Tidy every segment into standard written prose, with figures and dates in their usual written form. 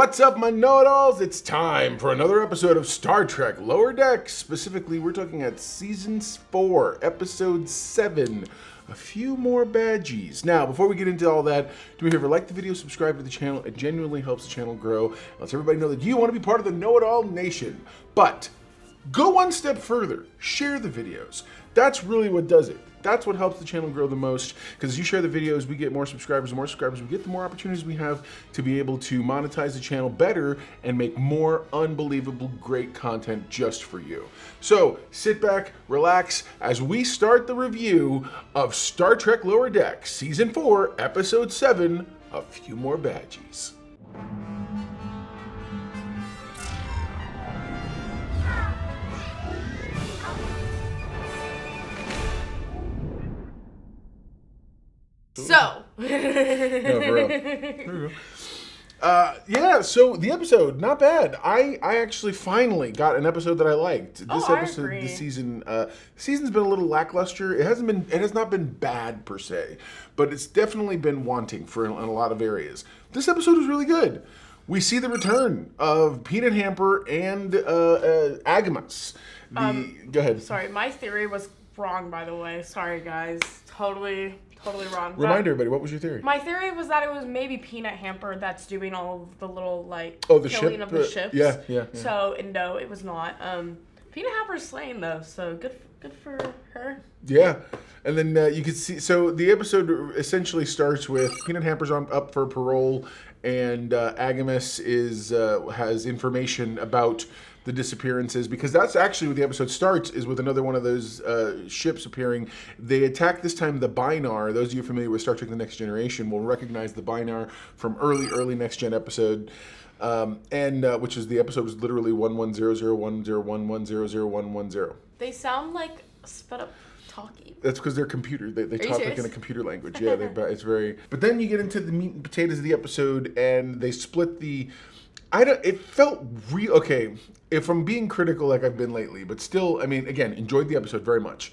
What's up, my know-it-alls? It's time for another episode of Star Trek Lower Decks. Specifically, we're talking at Season 4, Episode 7, A Few More Badgeys. Now, before we get into all that, do me a favor, like the video, subscribe to the channel. It genuinely helps the channel grow. Lets everybody know that you want to be part of the know-it-all nation. But go one step further. Share the videos. That's really what does it. That's what helps the channel grow the most, because as you share the videos, we get more subscribers. The more subscribers we get, the more opportunities we have to be able to monetize the channel better and make more unbelievable great content just for you. So sit back, relax, as we start the review of Star Trek Lower Decks, Season 4, Episode 7, A Few More Badgeys. So. No, for real. For real. Yeah, so the episode, not bad. I actually finally got an episode that I liked. This episode, I agree. this season's been a little lackluster. It has not been bad per se, but it's definitely been wanting in a lot of areas. This episode was really good. We see the return of Peanut Hamper and Agamas. Go ahead. Sorry, my theory was wrong, by the way. Sorry, guys. Totally wrong. Remind everybody, what was your theory? My theory was that it was maybe Peanut Hamper that's doing all of the little, like, the killing ship, of the ships. Yeah. So, no, it was not. Peanut Hamper's slain, though, so good for her. Yeah, and then you can see, so the episode essentially starts with Peanut Hamper's up for parole, and Agamas has information about the disappearances, because that's actually what the episode starts, is with another one of those ships appearing. They attack this time the Bynar. Those of you familiar with Star Trek The Next Generation will recognize the Bynar from early Next Gen episode, which is the episode was literally 11001011001110. They sound like sped up talking. That's because they're computer. They talk like serious? in a computer language. Yeah, it's very. But then you get into the meat and potatoes of the episode, and they split the. It felt real. Okay, if I'm being critical like I've been lately, but still, I mean, again, enjoyed the episode very much.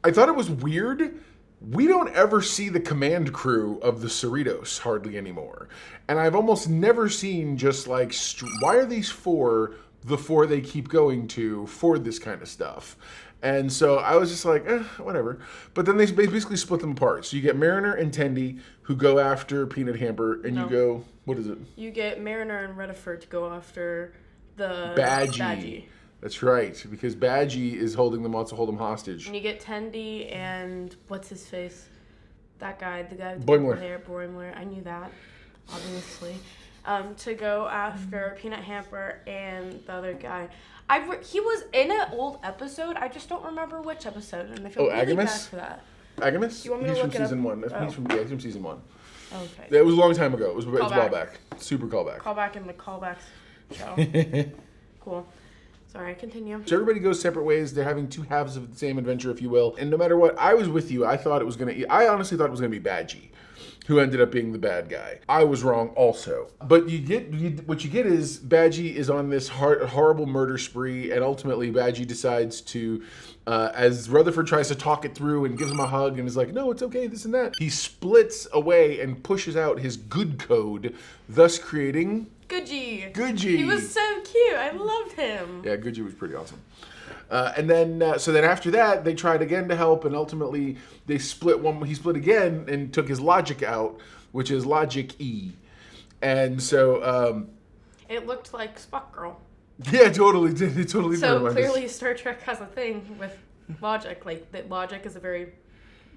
I thought it was weird. We don't ever see the command crew of the Cerritos hardly anymore, and I've almost never seen just like why are these four the four they keep going to for this kind of stuff. And so I was just like, whatever. But then they basically split them apart. So you get Mariner and Tendi, who go after Peanut Hamper, and you go, what is it? You get Mariner and Rutherford to go after the Badgey. That's right, because Badgey is wants to hold them hostage. And you get Tendi and what's his face? That guy, the guy with Boimler. the hair, Boimler. I knew that, obviously. To go after Peanut Hamper and the other guy. He was in an old episode. I just don't remember which episode, and I feel really bad for that. Agamas? You want me to He's look from it up? season 1. Oh. He's from season 1. Okay. It was a long time ago. It was a while Callback. back. Super callback. Callback in the callbacks show. Cool. Sorry, continue. So everybody goes separate ways. They're having two halves of the same adventure, if you will. And no matter what, I was with you. I honestly thought it was going to be Badgey, who ended up being the bad guy. I was wrong also. But what you get is Badgey is on this horrible murder spree, and ultimately Badgey decides to, as Rutherford tries to talk it through and gives him a hug and is like, no, it's okay, this and that, he splits away and pushes out his good code, thus creating Goodgey. He was so cute. I loved him. Yeah, Goodgey was pretty awesome. And then after that, they tried again to help, and ultimately they split one. He split again and took his logic out, which is Logickey. And so It looked like Spock Girl. yeah, totally did. It totally So did. clearly Star Trek has a thing with logic. Like, that logic is a very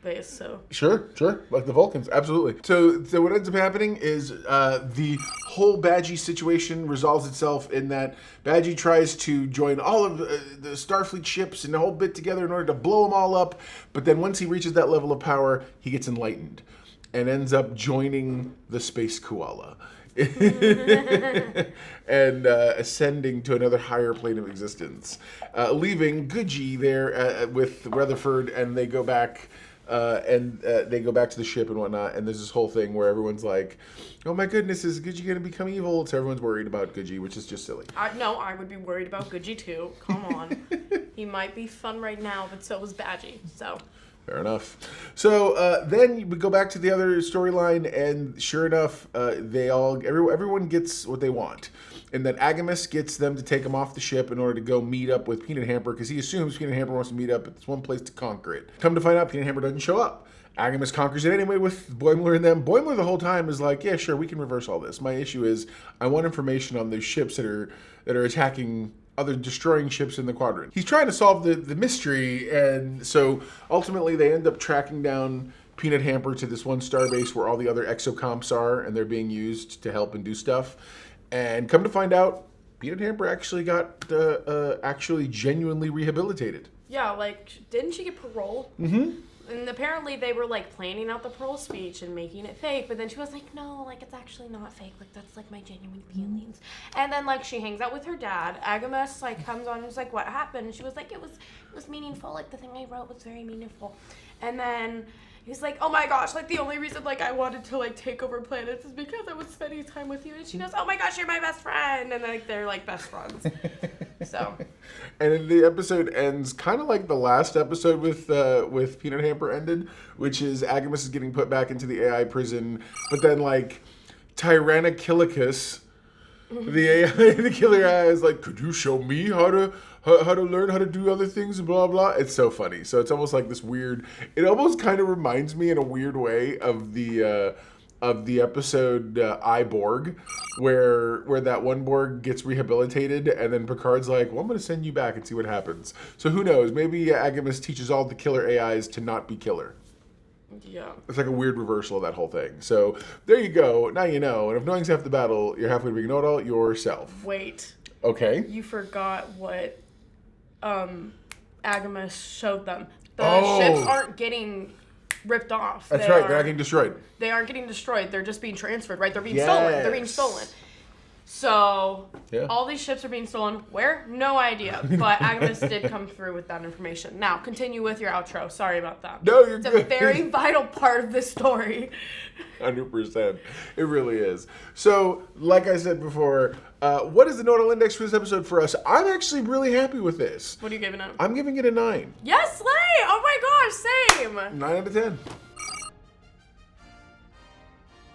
base, so. Sure. Like the Vulcans, absolutely. So what ends up happening is the whole Badgey situation resolves itself in that Badgey tries to join all of the Starfleet ships and the whole bit together in order to blow them all up. But then once he reaches that level of power, he gets enlightened and ends up joining the Space Koala. and ascending to another higher plane of existence, leaving Goodgey there with Rutherford, and they go back they go back to the ship and whatnot, and there's this whole thing where everyone's like, oh my goodness, is Goodgey going to become evil? So everyone's worried about Goodgey, which is just silly. I would be worried about Goodgey too. Come on. He might be fun right now, but so was Badgey, so. Fair enough. So then we go back to the other storyline, and sure enough, everyone gets what they want. And then Agamus gets them to take him off the ship in order to go meet up with Peanut Hamper, because he assumes Peanut Hamper wants to meet up at this one place to conquer it. Come to find out, Peanut Hamper doesn't show up. Agamus conquers it anyway with Boimler and them. Boimler the whole time is like, yeah, sure, we can reverse all this. My issue is I want information on those ships that are attacking other destroying ships in the quadrant. He's trying to solve the mystery, and so ultimately they end up tracking down Peanut Hamper to this one starbase where all the other exocomps are, and they're being used to help and do stuff. And come to find out, Peanut Hamper actually got actually genuinely rehabilitated. Yeah, like, didn't she get parole? Mm-hmm. And apparently they were, like, planning out the parole speech and making it fake. But then she was like, no, like, it's actually not fake. Like, that's, like, my genuine feelings. And then, like, she hangs out with her dad. Agamus, like, comes on and is like, what happened? And she was like, it was meaningful. Like, the thing I wrote was very meaningful. And then he's like, oh, my gosh. Like, the only reason, like, I wanted to, like, take over planets is because I was spending time with you. And she goes, oh, my gosh, you're my best friend. And, like, they're, like, best friends. So. And the episode ends kind of like the last episode with Peanut Hamper ended, which is Agamus is getting put back into the AI prison, but then like Tyrannokilicus, the AI, the killer AI, is like, could you show me how to learn how to do other things and blah blah. It's so funny. So it's almost like this weird. It almost kind of reminds me in a weird way of the episode I, Borg, where that one Borg gets rehabilitated, and then Picard's like, well, I'm going to send you back and see what happens. So who knows? Maybe Agamus teaches all the killer AIs to not be killer. Yeah. It's like a weird reversal of that whole thing. So there you go. Now you know. And if knowing's half the battle, you're halfway to being know-it-all yourself. Wait. Okay. You forgot what Agamus showed them. The ships aren't getting ripped off. That's right. They're not getting destroyed. They aren't getting destroyed. They're just being transferred, right? They're being Yes. stolen. They're being stolen. So, Yeah. all these ships are being stolen. Where? No idea. But Agnes did come through with that information. Now, continue with your outro. Sorry about that. No, you're it's good. a very vital part of this story. 100%. It really is. So, like I said before, what is the nodal index for this episode for us? I'm actually really happy with this. What are you giving it? I'm giving it a 9. Yes, Slay! Oh my gosh, same! 9 out of 10.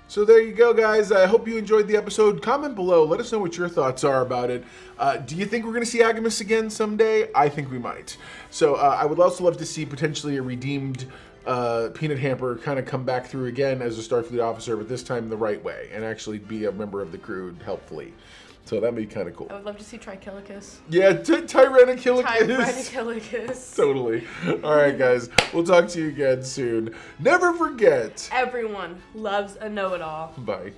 So there you go, guys. I hope you enjoyed the episode. Comment below. Let us know what your thoughts are about it. Do you think we're going to see Agamus again someday? I think we might. So I would also love to see potentially a redeemed Peanut Hamper kind of come back through again as a Starfleet officer, but this time the right way, and actually be a member of the crew helpfully. So that'd be kind of cool. I would love to see Trichilicus. Yeah, Tyrannokilicus. Tyrannokilicus. Totally. All right, guys. We'll talk to you again soon. Never forget. Everyone loves a know-it-all. Bye.